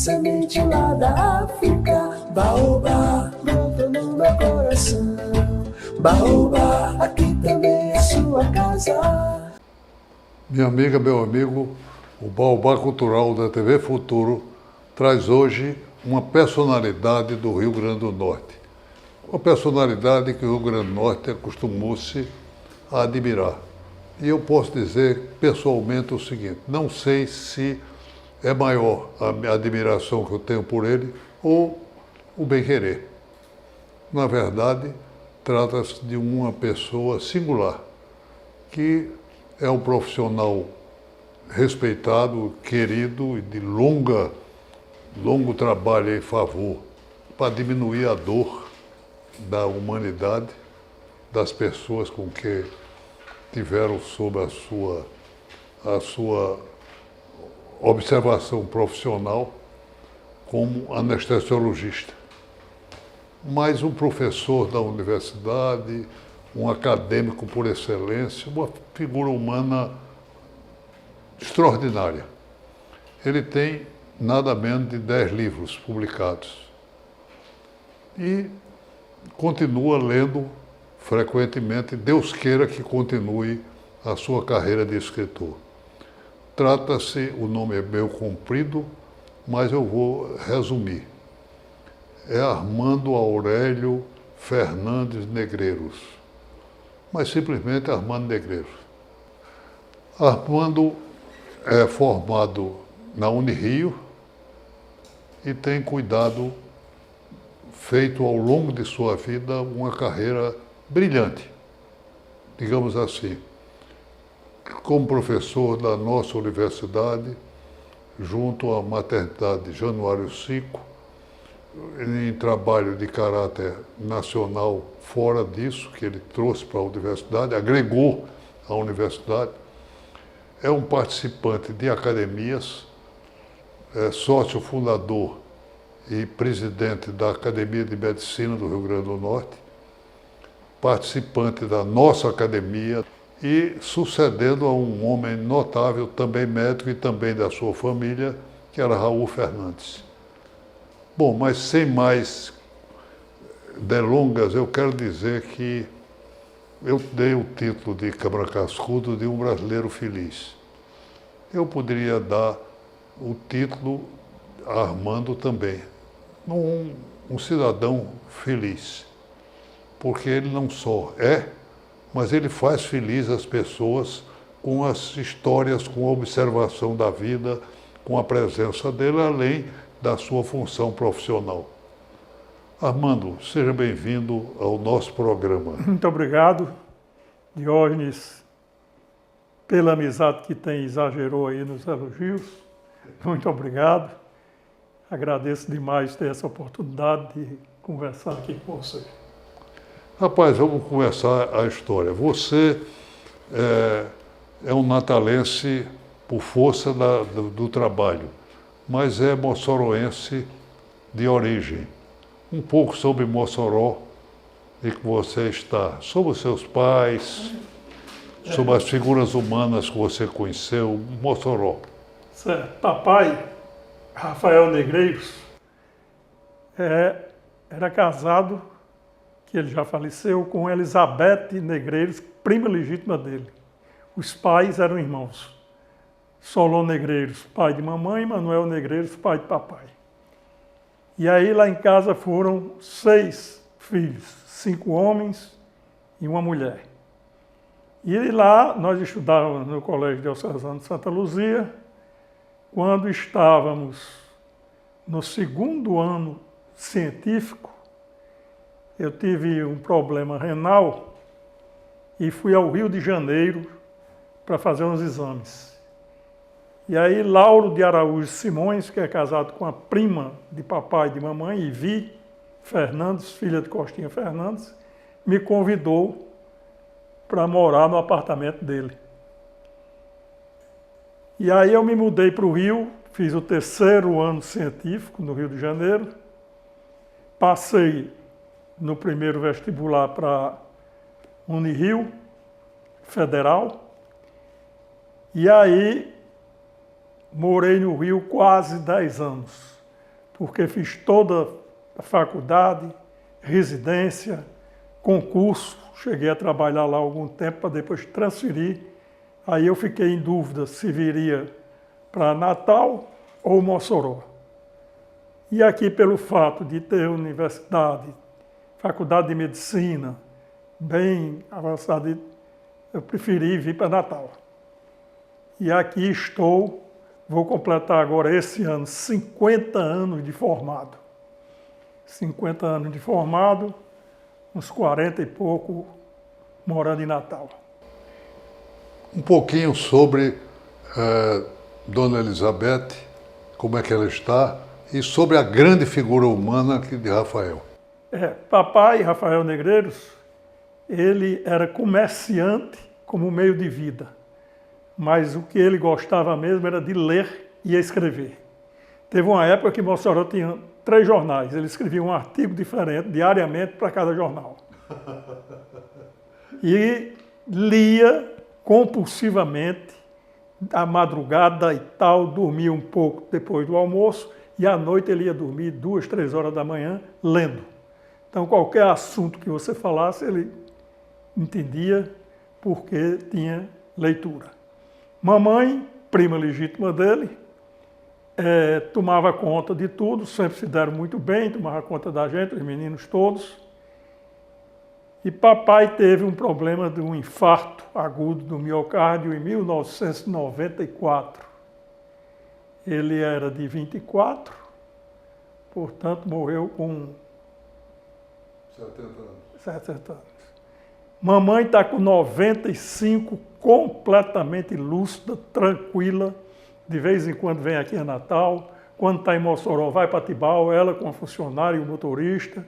semente lá da África. Baobá, brotou no meu coração. Baobá, aqui também é sua casa. Minha amiga, meu amigo, o Baobá Cultural da TV Futuro traz hoje uma personalidade do Rio Grande do Norte. Uma personalidade que o Rio Grande do Norte acostumou-se a admirar. E eu posso dizer pessoalmente o seguinte: não sei se é maior a admiração que eu tenho por ele ou o bem-querer. Na verdade, trata-se de uma pessoa singular, que é um profissional respeitado, querido e de longo trabalho em favor para diminuir a dor da humanidade, das pessoas com que tiveram sob a sua observação profissional como anestesiologista. Mas um professor da universidade, um acadêmico por excelência, uma figura humana extraordinária. Ele tem nada menos de 10 livros publicados e continua lendo frequentemente. Deus queira que continue a sua carreira de escritor. Trata-se, o nome é meio comprido, mas eu vou resumir. É Armando Aurélio Fernandes Negreiros, mas simplesmente Armando Negreiros. Armando é formado na Unirio e tem feito ao longo de sua vida uma carreira brilhante, digamos assim, como professor da nossa universidade, junto à maternidade Januário Cico, em trabalho de caráter nacional fora disso, que ele trouxe para a universidade, agregou à universidade. É um participante de academias, é sócio fundador e presidente da Academia de Medicina do Rio Grande do Norte, participante da nossa academia e sucedendo a um homem notável, também médico e também da sua família, que era Raul Fernandes. Bom, mas sem mais delongas, eu quero dizer que eu dei o título de Câmara Cascudo de um brasileiro feliz. Eu poderia dar o título a Armando também, um cidadão feliz, porque ele não só mas ele faz feliz as pessoas com as histórias, com a observação da vida, com a presença dele, além da sua função profissional. Armando, seja bem-vindo ao nosso programa. Muito obrigado, Diógenes, pela amizade que tem, exagerou aí nos elogios. Muito obrigado. Agradeço demais ter essa oportunidade de conversar aqui com você. Rapaz, vamos começar a história. Você é um natalense por força do trabalho, mas é moçoroense de origem. Um pouco sobre Mossoró e que você está, sobre os seus pais, sobre as figuras humanas que você conheceu, Mossoró. Certo. Papai, Rafael Negreiros, era casado, que ele já faleceu, com Elizabeth Negreiros, prima legítima dele. Os pais eram irmãos. Solon Negreiros, pai de mamãe, e Manuel Negreiros, pai de papai. E aí lá em casa foram 6 filhos, 5 homens e uma mulher. E lá nós estudávamos no Colégio Diocesano de Santa Luzia. Quando estávamos no 2º ano científico, eu tive um problema renal e fui ao Rio de Janeiro para fazer uns exames. E aí Lauro de Araújo Simões, que é casado com a prima de papai e de mamãe, Ivi Fernandes, filha de Costinha Fernandes, me convidou para morar no apartamento dele. E aí eu me mudei para o Rio, fiz o 3º ano científico no Rio de Janeiro, passei no primeiro vestibular para Unirio Federal, e aí morei no Rio quase 10 anos. porque fiz toda a faculdade, residência, concurso, cheguei a trabalhar lá algum tempo para depois transferir. Aí eu fiquei em dúvida se viria para Natal ou Mossoró. E aqui, pelo fato de ter universidade, faculdade de medicina, bem avançada, eu preferi vir para Natal. E aqui estou, vou completar agora esse ano 50 anos de formado. 50 anos de formado, uns 40 e pouco morando em Natal. Um pouquinho sobre Dona Elizabeth, como é que ela está, e sobre a grande figura humana de Rafael. Papai, Rafael Negreiros, ele era comerciante como meio de vida, mas o que ele gostava mesmo era de ler e escrever. Teve uma época que Mossoró tinha 3 jornais, ele escrevia um artigo diferente diariamente para cada jornal. E lia compulsivamente, à madrugada e tal, dormia um pouco depois do almoço, e à noite ele ia dormir 2, 3 horas da manhã, lendo. Então, qualquer assunto que você falasse, ele entendia porque tinha leitura. Mamãe, prima legítima dele, tomava conta de tudo, sempre se deram muito bem, tomava conta da gente, os meninos todos. E papai teve um problema de um infarto agudo do miocárdio em 1994. Ele era de 24, portanto morreu com 70 anos. Mamãe está com 95, completamente lúcida, tranquila. De vez em quando vem aqui a Natal. Quando está em Mossoró, vai para Tibau, ela com a funcionária e o motorista.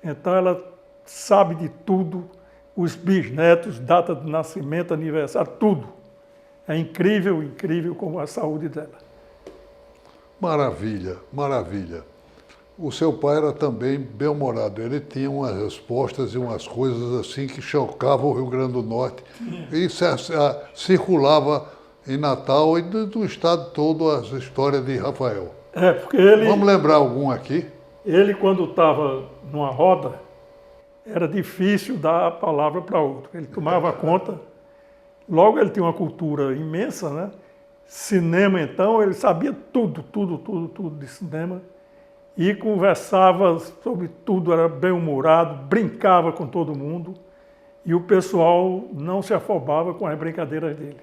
Então ela sabe de tudo, os bisnetos, data de nascimento, aniversário, tudo. É incrível, incrível como a saúde dela. Maravilha, maravilha. O seu pai era também bem-humorado. Ele tinha umas respostas e umas coisas assim que chocavam o Rio Grande do Norte. E circulava em Natal e do estado todo as histórias de Rafael. Porque ele... Vamos lembrar algum aqui? Ele, quando estava numa roda, era difícil dar a palavra para outro. Ele tomava conta. Logo, ele tinha uma cultura imensa, né? Cinema, então, ele sabia tudo de cinema. E conversava sobre tudo, era bem-humorado, brincava com todo mundo. E o pessoal não se afobava com as brincadeiras dele.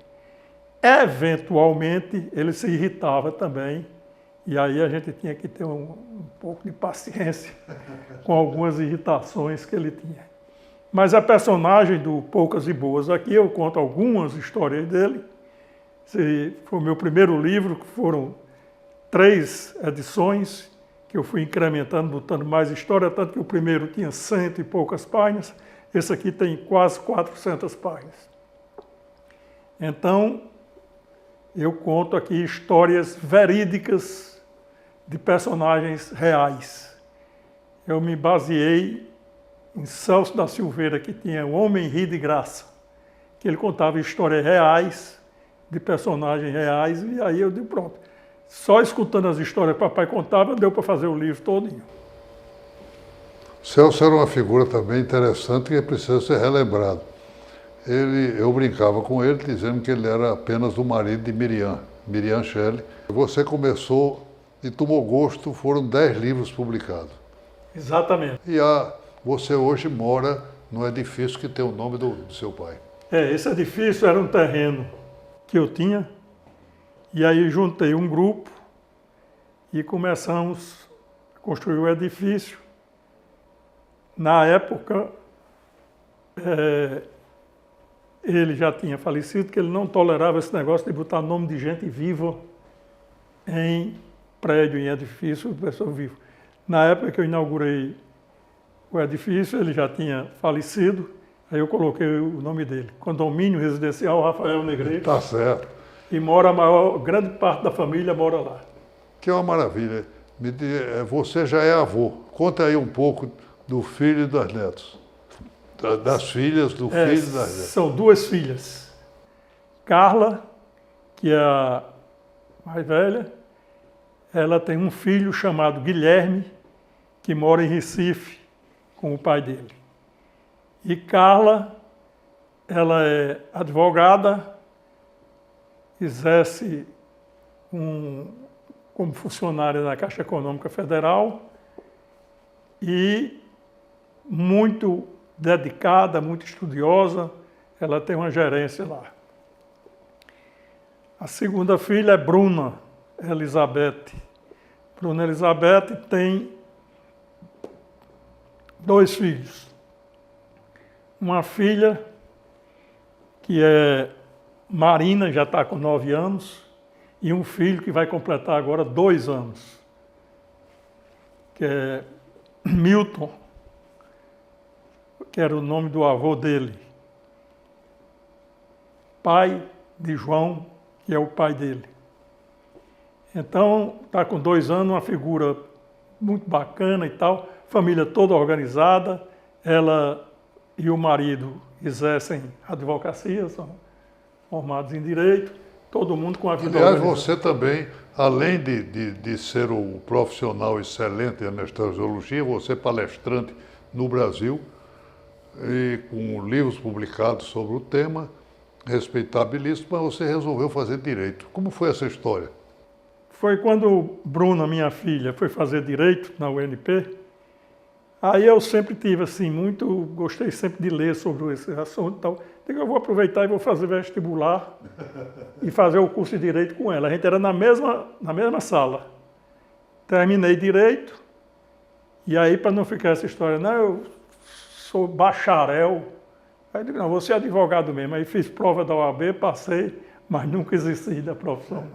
Eventualmente, ele se irritava também. E aí a gente tinha que ter um pouco de paciência com algumas irritações que ele tinha. Mas a personagem do Poucas e Boas, aqui eu conto algumas histórias dele. Esse foi o meu primeiro livro, que foram 3 edições, que eu fui incrementando, botando mais história, tanto que o primeiro tinha 100 e poucas páginas, esse aqui tem quase 400 páginas. Então, eu conto aqui histórias verídicas de personagens reais. Eu me baseei em Celso da Silveira, que tinha O Homem Ri de Graça, que ele contava histórias reais, de personagens reais, e aí eu digo, pronto. Só escutando as histórias que o papai contava, deu para fazer o livro todinho. Celso era uma figura também interessante que precisa ser relembrado. Eu brincava com ele dizendo que ele era apenas o marido de Miriam Shelley. Você começou e tomou gosto, foram 10 livros publicados. Exatamente. E você hoje mora no edifício que tem o nome do seu pai. Esse edifício era um terreno que eu tinha, e aí juntei um grupo e começamos a construir o edifício. Na época, ele já tinha falecido, que ele não tolerava esse negócio de botar nome de gente viva em prédio, em edifício, de pessoa viva. Na época que eu inaugurei o edifício, ele já tinha falecido, aí eu coloquei o nome dele, Condomínio Residencial Rafael Negreiros. Tá certo. E grande parte da família mora lá. Que é uma maravilha. Você já é avô. Conta aí um pouco do filho e das netos. Das filhas, do filho e das netas. São 2 filhas. Carla, que é a mais velha, ela tem um filho chamado Guilherme, que mora em Recife com o pai dele. E Carla, ela é advogada, exerce como funcionária da Caixa Econômica Federal e muito dedicada, muito estudiosa, ela tem uma gerência lá. A segunda filha é Bruna Elizabeth. Bruna Elizabeth tem 2 filhos. Uma filha que é Marina, já está com 9 anos, e um filho que vai completar agora 2 anos, que é Milton, que era o nome do avô dele, pai de João, que é o pai dele. Então, está com 2 anos, uma figura muito bacana e tal, família toda organizada, ela e o marido exercem advocacia, são formados em direito, todo mundo com a vida Aliás, organizada. você também, além de ser um profissional excelente em anestesiologia, você é palestrante no Brasil, e com livros publicados sobre o tema, respeitabilíssimo, mas você resolveu fazer direito. Como foi essa história? Foi quando Bruna, minha filha, foi fazer direito na UNP. Aí eu sempre tive assim, gostei sempre de ler sobre esse assunto e tal. Digo, eu vou aproveitar e vou fazer vestibular e fazer o curso de direito com ela. A gente era na mesma sala. Terminei direito e aí, para não ficar essa história, não, eu sou bacharel. Aí eu digo, não, você é advogado mesmo. Aí fiz prova da OAB, passei, mas nunca exerci da profissão.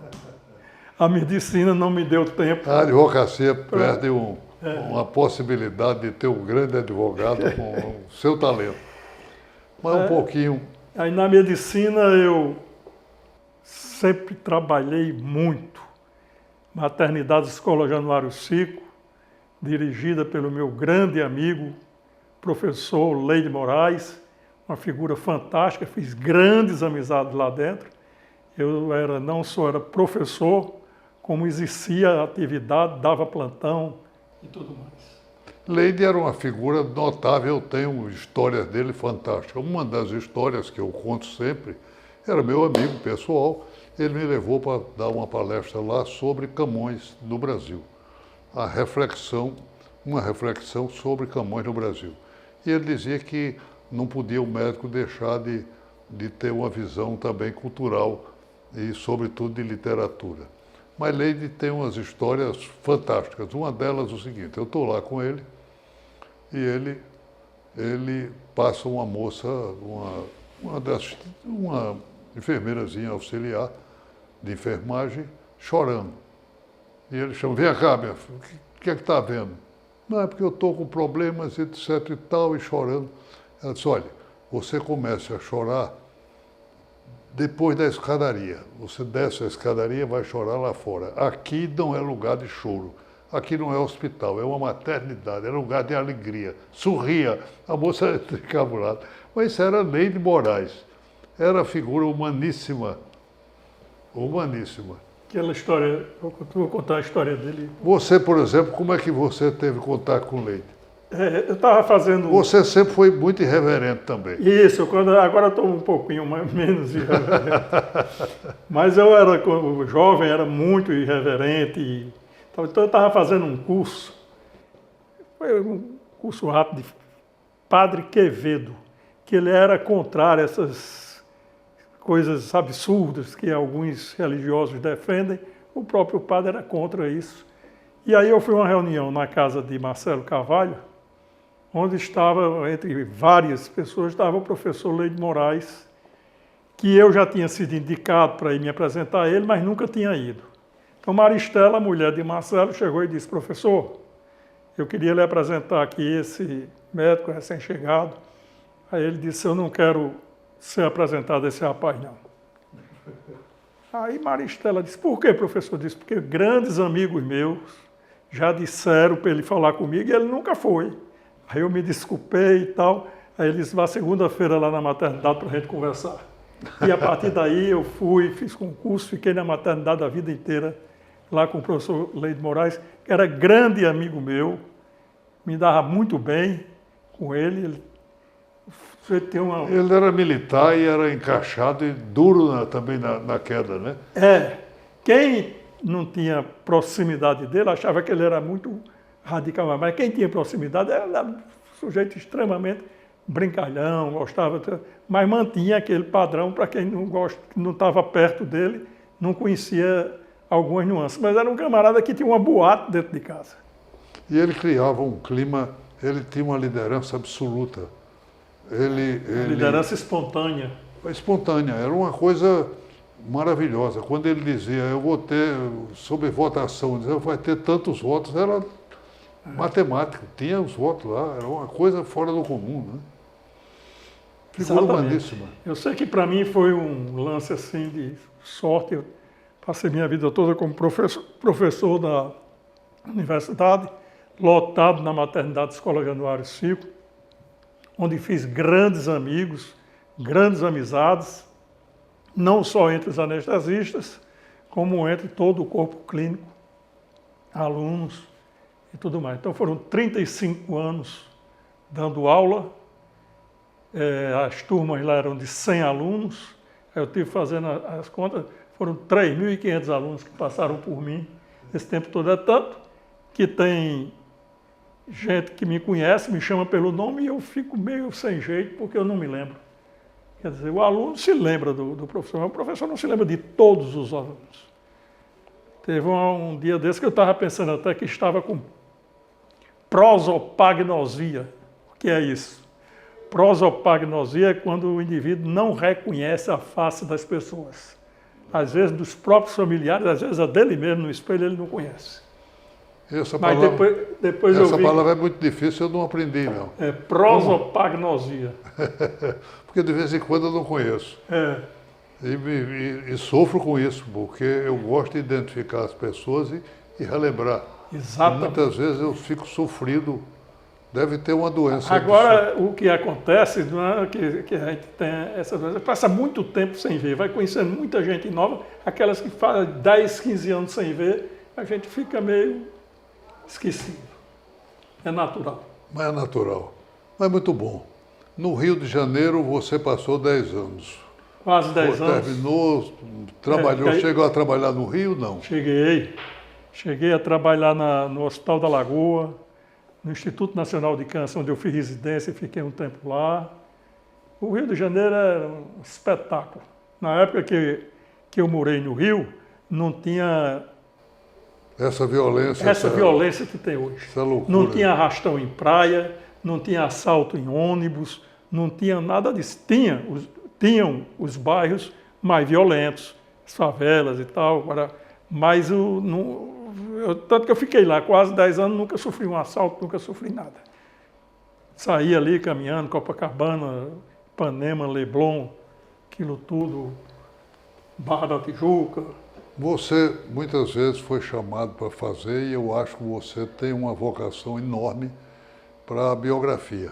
A medicina não me deu tempo. A advocacia perde uma possibilidade de ter um grande advogado com o seu talento. Mas um pouquinho. Aí na medicina eu sempre trabalhei muito. Maternidade Escola Januário Cico, dirigida pelo meu grande amigo, professor Leide Moraes, uma figura fantástica, fiz grandes amizades lá dentro. Eu não só era professor, como exercia a atividade, dava plantão e tudo mais. Leide era uma figura notável, eu tenho histórias dele fantásticas. Uma das histórias que eu conto sempre era meu amigo pessoal, ele me levou para dar uma palestra lá sobre Camões no Brasil. Uma reflexão sobre Camões no Brasil. E ele dizia que não podia o médico deixar de ter uma visão também cultural e, sobretudo, de literatura. Mas Leide tem umas histórias fantásticas. Uma delas é o seguinte, eu estou lá com ele e ele passa uma moça, uma enfermeirazinha auxiliar de enfermagem, chorando. E ele chama, vem cá, minha filha, o que é que está vendo? Não, é porque eu estou com problemas, etc e tal, e chorando. Ela disse, olha, você começa a chorar depois da escadaria. Você desce a escadaria e vai chorar lá fora. Aqui não é lugar de choro. Aqui não é hospital, é uma maternidade, é lugar de alegria. Sorria. A moça encabulada. Mas isso era Leide Moraes. Era figura humaníssima. Humaníssima. Aquela história, eu vou contar a história dele. Você, por exemplo, como é que você teve contato com Leide? Eu estava fazendo... Você sempre foi muito irreverente também. Isso, agora estou um pouquinho menos irreverente. Mas eu era jovem, era muito irreverente. Então eu estava fazendo um curso, foi um curso rápido de Padre Quevedo, que ele era contrário a essas coisas absurdas que alguns religiosos defendem. O próprio padre era contra isso. E aí eu fui a uma reunião na casa de Marcelo Carvalho, onde estava, entre várias pessoas, estava o professor Leide Moraes, que eu já tinha sido indicado para ir me apresentar a ele, mas nunca tinha ido. Então Maristela, a mulher de Marcelo, chegou e disse, professor, eu queria lhe apresentar aqui esse médico recém-chegado. Aí ele disse, eu não quero ser apresentado a esse rapaz, não. Aí Maristela disse, por quê, professor? Disse, porque grandes amigos meus já disseram para ele falar comigo e ele nunca foi. Aí eu me desculpei e tal. Aí ele disse, vá segunda-feira lá na maternidade para a gente conversar. E a partir daí eu fui, fiz concurso, fiquei na maternidade a vida inteira lá com o professor Leide Moraes, que era grande amigo meu, me dava muito bem com ele. Ele era militar e era encaixado e duro também na queda, né? Quem não tinha proximidade dele achava que ele era muito radical, mas quem tinha proximidade era um sujeito extremamente brincalhão, gostava, mas mantinha aquele padrão para quem não estava perto dele, não conhecia algumas nuances. Mas era um camarada que tinha uma boate dentro de casa. E ele criava um clima, ele tinha uma liderança absoluta. Liderança espontânea. Espontânea, era uma coisa maravilhosa. Quando ele dizia, eu vou ter, sobre votação, dizia, vai ter tantos votos, era matemático, tinha os votos lá, era uma coisa fora do comum, né? Figura humaníssima. Eu sei que para mim foi um lance assim de sorte. Eu passei minha vida toda como professor da universidade, lotado na maternidade Escola Januário Cico, onde fiz grandes amigos, grandes amizades, não só entre os anestesistas, como entre todo o corpo clínico, alunos e tudo mais. Então foram 35 anos dando aula, as turmas lá eram de 100 alunos, eu tive fazendo as contas, foram 3.500 alunos que passaram por mim esse tempo todo. É tanto que tem gente que me conhece, me chama pelo nome e eu fico meio sem jeito porque eu não me lembro. Quer dizer, o aluno se lembra do professor, mas o professor não se lembra de todos os alunos. Teve um dia desse que eu estava pensando até que estava com prosopagnosia. O que é isso? Prosopagnosia é quando o indivíduo não reconhece a face das pessoas. Às vezes dos próprios familiares, às vezes a dele mesmo no espelho ele não conhece. Essa mas palavra, depois essa palavra é muito difícil, eu não aprendi, não. É prosopagnosia. Porque de vez em quando eu não conheço. E sofro com isso, porque eu gosto de identificar as pessoas e relembrar. Exatamente. E muitas vezes eu fico sofrido. Deve ter uma doença. Agora, o que acontece não é que a gente tem essa doença, passa muito tempo sem ver, vai conhecendo muita gente nova, aquelas que fazem 10, 15 anos sem ver, a gente fica meio esquecido. É natural. Mas é natural. Mas muito bom. No Rio de Janeiro você passou 10 anos. Quase 10 anos. Terminou, trabalhou, chegou a trabalhar no Rio, não? Cheguei a trabalhar no Hospital da Lagoa, no Instituto Nacional de Câncer, onde eu fiz residência e fiquei um tempo lá. O Rio de Janeiro era um espetáculo. Na época que eu morei no Rio, não tinha essa violência. Essa violência que tem hoje. Essa loucura. Não tinha arrastão em praia, não tinha assalto em ônibus, não tinha nada disso. Tinham os bairros mais violentos, as favelas e tal, mas tanto que eu fiquei lá quase 10 anos, nunca sofri um assalto, nunca sofri nada. Saí ali caminhando, Copacabana, Ipanema, Leblon, aquilo tudo, Barra da Tijuca. Você muitas vezes foi chamado para fazer e eu acho que você tem uma vocação enorme para a biografia.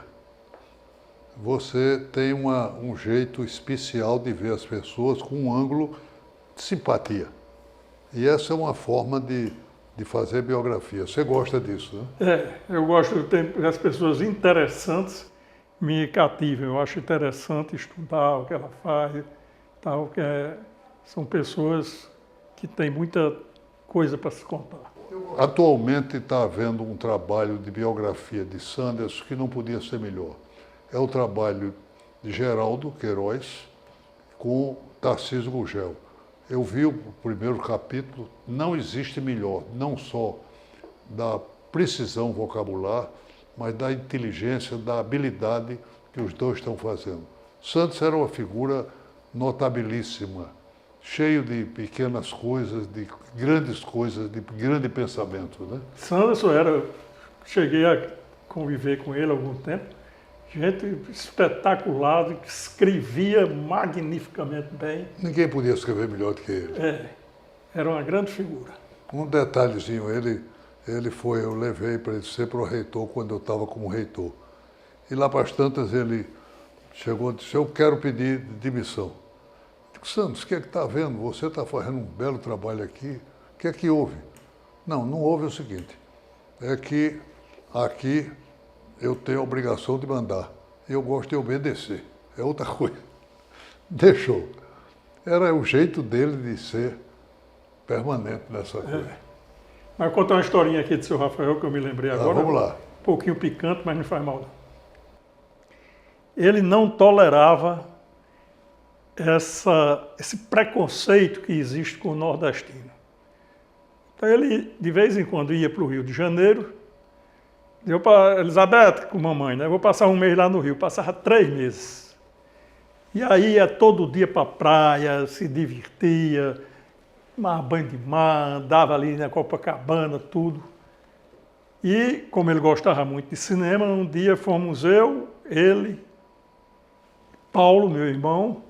Você tem um jeito especial de ver as pessoas com um ângulo de simpatia. E essa é uma forma de fazer biografia. Você gosta disso, né? Eu gosto de ter as pessoas interessantes me cativam. Eu acho interessante estudar o que ela faz, tal, são pessoas que têm muita coisa para se contar. Atualmente está havendo um trabalho de biografia de Sanderson que não podia ser melhor. É o trabalho de Geraldo Queiroz com Tarcísio Gugel. Eu vi o primeiro capítulo, não existe melhor, não só da precisão vocabular, mas da inteligência, da habilidade que os dois estão fazendo. Santos era uma figura notabilíssima, cheio de pequenas coisas, de grande pensamento, né? Sanderson cheguei a conviver com ele há algum tempo, gente espetacular, que escrevia magnificamente bem. Ninguém podia escrever melhor do que ele. Era uma grande figura. Um detalhezinho, eu levei para ele ser para o reitor quando eu estava como reitor. E lá para as tantas ele chegou e disse, eu quero pedir demissão. Eu digo, Santos, o que é que está havendo? Você está fazendo um belo trabalho aqui, o que é que houve? Não houve o seguinte, é que aqui eu tenho a obrigação de mandar, eu gosto de obedecer, é outra coisa. Deixou. Era o jeito dele de ser permanente nessa coisa. Mas vou contar uma historinha aqui do seu Rafael que eu me lembrei agora. Vamos lá. Um pouquinho picante, mas não faz mal não. Ele não tolerava esse preconceito que existe com o nordestino. Então ele, de vez em quando, ia para o Rio de Janeiro, deu para Elizabeth, com mamãe, né? Vou passar um mês lá no Rio, passava 3 meses. E aí ia todo dia para a praia, se divertia, tomava banho de mar, andava ali na Copacabana, tudo. E, como ele gostava muito de cinema, um dia fomos eu, ele, Paulo, meu irmão,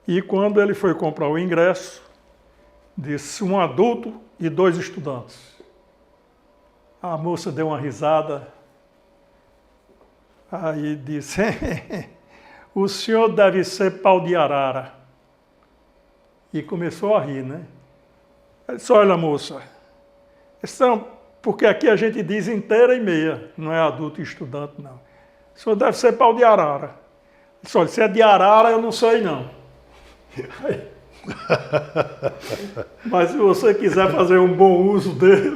e quando ele foi comprar o ingresso, disse um adulto e 2 estudantes. A moça deu uma risada, aí disse, o senhor deve ser pau de arara. E começou a rir, né? Ele disse, olha moça, porque aqui a gente diz inteira e meia, não é adulto e estudante, não. O senhor deve ser pau de arara. Ele disse, olha, se é de arara eu não sei não. Mas se você quiser fazer um bom uso dele,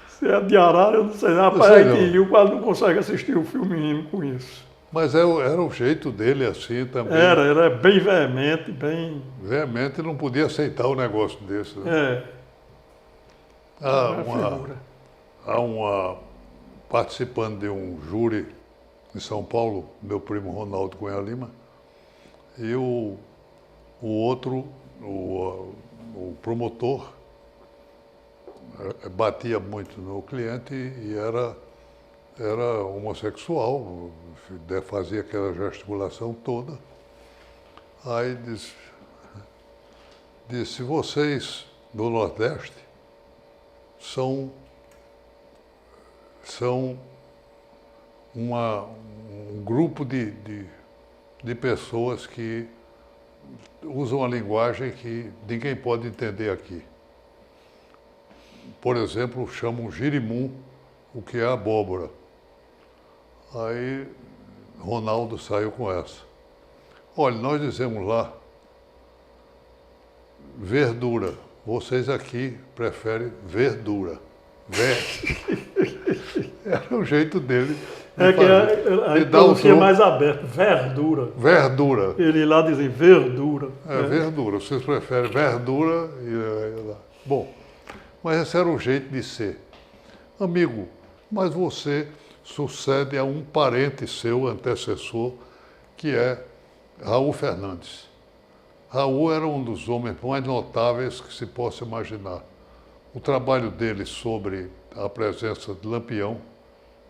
se é de arara, eu não sei. Rapaz, é que Rio quase não consegue assistir o filme com isso. Mas era o jeito dele assim também. Era bem veemente, bem... Veemente, não podia aceitar um negócio desse. Né? Há uma participando de um júri em São Paulo, meu primo Ronaldo Cunha Lima, e o outro, o promotor, batia muito no cliente e era homossexual, fazia aquela gesticulação toda. Aí disse vocês do Nordeste são um grupo de pessoas que usam a linguagem que ninguém pode entender aqui. Por exemplo, chamam girimum, o que é abóbora. Aí Ronaldo saiu com essa. Olha, nós dizemos lá verdura. Vocês aqui preferem verdura. Era o jeito dele. A ideologia mais aberta, verdura. Verdura. Ele lá dizem verdura. Verdura. Vocês preferem verdura e... Bom, mas esse era o jeito de ser. Amigo, mas você sucede a um parente seu, antecessor, que é Raul Fernandes. Raul era um dos homens mais notáveis que se possa imaginar. O trabalho dele sobre a presença de Lampião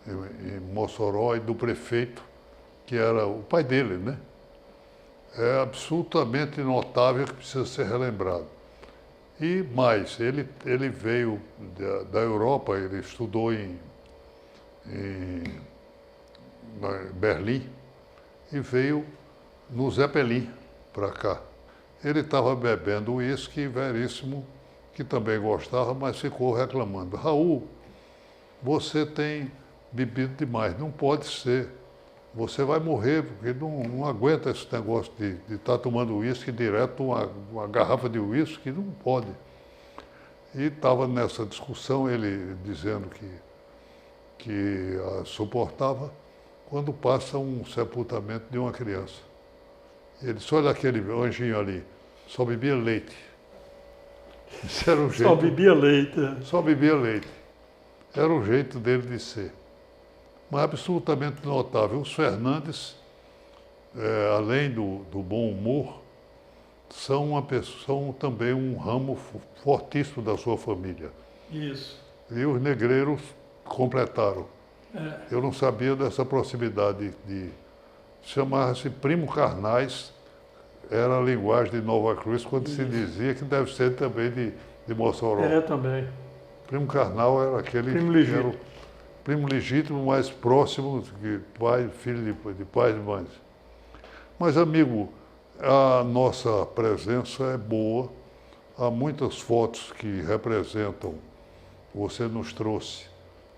em Mossoró e do prefeito, que era o pai dele, né? É absolutamente notável, que precisa ser relembrado. E mais, ele veio da Europa, ele estudou em Berlim e veio no Zeppelin para cá. Ele estava bebendo uísque Veríssimo, que também gostava, mas ficou reclamando. Raul, você tem bebido demais, não pode ser. Você vai morrer, porque não aguenta esse negócio de estar tomando uísque direto, uma garrafa de uísque, não pode. E estava nessa discussão, ele dizendo que a suportava, quando passa um sepultamento de uma criança. Ele disse, olha aquele anjinho ali, só bebia leite. Isso era o jeito, só bebia leite. Só bebia leite. Era o jeito dele de ser. Mas absolutamente notável. Os Fernandes, além do bom humor, são também um ramo fortíssimo da sua família. Isso. E os negreiros completaram. Eu não sabia dessa proximidade chamava-se Primo Carnais, era a linguagem de Nova Cruz, quando se dizia que deve ser também de Mossoró. Também. Primo Carnal era aquele primo legítimo. Era o primo legítimo mais próximo que pai, filho de pais e mães. Mas, amigo, a nossa presença é boa, há muitas fotos que representam, você nos trouxe,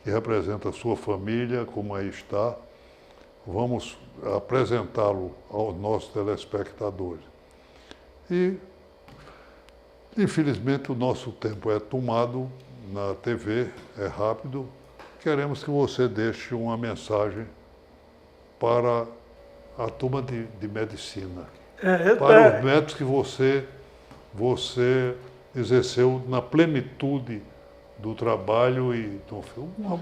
que representa a sua família, como aí está. Vamos apresentá-lo aos nossos telespectadores. E, infelizmente, o nosso tempo é tomado na TV, é rápido. Queremos que você deixe uma mensagem para a turma de medicina, para os médicos que você exerceu na plenitude do trabalho e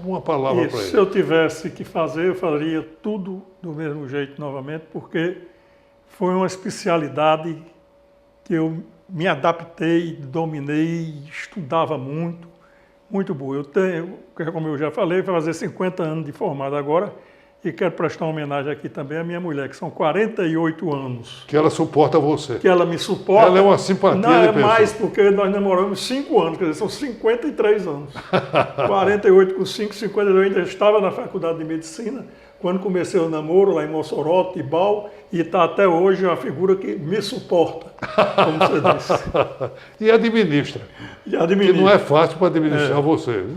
uma palavra para ele. Se eu tivesse que fazer, eu faria tudo do mesmo jeito novamente, porque foi uma especialidade que eu me adaptei, dominei, estudava muito, muito boa. Eu tenho, como eu já falei, vai fazer 50 anos de formado agora, e quero prestar uma homenagem aqui também à minha mulher, que são 48 anos. Que ela suporta você. Que ela me suporta. Ela é uma simpatia Não, de pessoa. mais porque nós namoramos 5 anos, quer dizer, são 53 anos. 48 com 5, 52, eu ainda estava na faculdade de medicina, quando comecei o namoro lá em Mossoró, Tibau, e está até hoje uma figura que me suporta, como você disse. E administra. E administra. Que não é fácil para administrar você, né?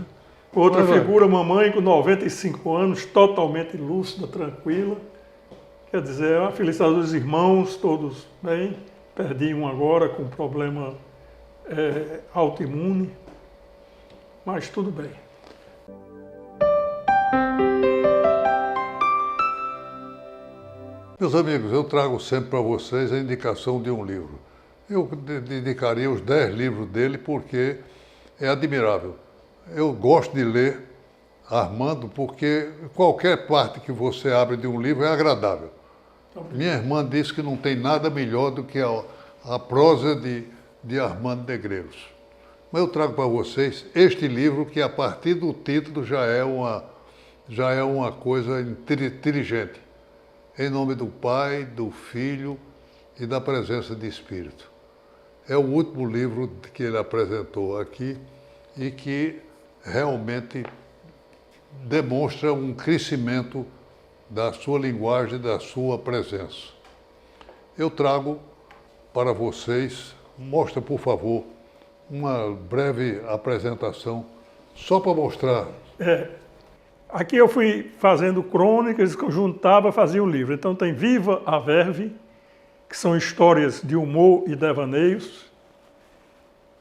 Outra figura, mamãe com 95 anos, totalmente lúcida, tranquila. Quer dizer, é uma felicidade dos irmãos, todos bem. Perdi um agora com problema autoimune, mas tudo bem. Meus amigos, eu trago sempre para vocês a indicação de um livro. Eu indicaria os 10 livros dele porque é admirável. Eu gosto de ler Armando porque qualquer parte que você abre de um livro é agradável. Minha irmã disse que não tem nada melhor do que a prosa de Armando Negreiros. Mas eu trago para vocês este livro que a partir do título já é uma coisa inteligente. Em nome do Pai, do Filho e da presença de Espírito. É o último livro que ele apresentou aqui e que realmente demonstra um crescimento da sua linguagem, da sua presença. Eu trago para vocês, mostra por favor, uma breve apresentação, só para mostrar. Aqui eu fui fazendo crônicas, juntava, fazia o livro. Então tem Viva a Verve, que são histórias de humor e devaneios.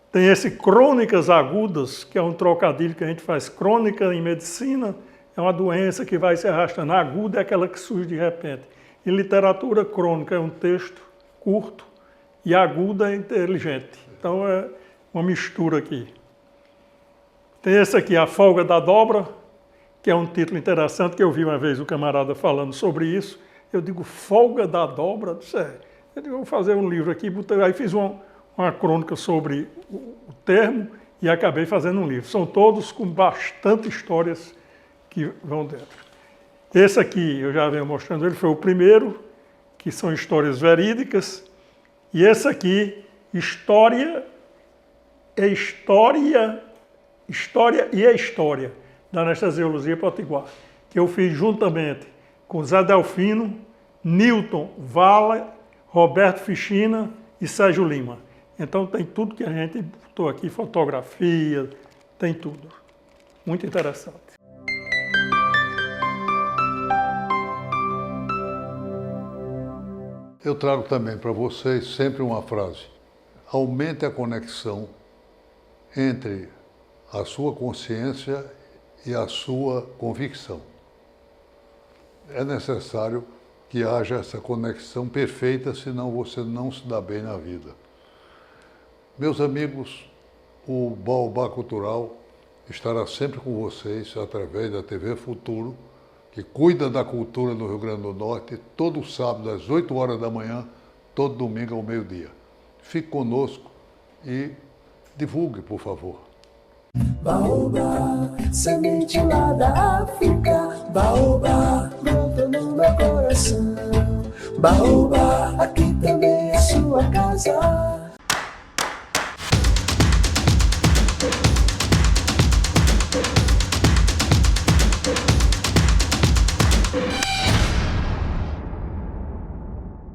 Tem esse Crônicas Agudas, que é um trocadilho que a gente faz. Crônica em medicina é uma doença que vai se arrastando. A aguda é aquela que surge de repente. E literatura crônica é um texto curto e aguda é inteligente. Então é uma mistura aqui. Tem esse aqui, A Folga da Dobra, que é um título interessante, que eu vi uma vez o camarada falando sobre isso. Eu digo, Folga da Dobra? Eu digo, vou fazer um livro aqui. Aí fiz uma crônica sobre o termo e acabei fazendo um livro. São todos com bastante histórias que vão dentro. Esse aqui, eu já venho mostrando ele, foi o primeiro, que são histórias verídicas. E esse aqui, História e História, da Anestesiologia Potiguar, que eu fiz juntamente com Zé Delfino, Newton Vala, Roberto Ficina e Sérgio Lima. Então tem tudo que a gente botou aqui, fotografia, tem tudo. Muito interessante. Eu trago também para vocês sempre uma frase. Aumente a conexão entre a sua consciência e a sua convicção. É necessário que haja essa conexão perfeita, senão você não se dá bem na vida. Meus amigos, o Baobá Cultural estará sempre com vocês através da TV Futuro, que cuida da cultura no Rio Grande do Norte, todo sábado às 8 horas da manhã, todo domingo ao meio-dia. Fique conosco e divulgue, por favor. Baobá, semente lá da África. Baobá, brota no meu coração. Baobá, aqui também é sua casa.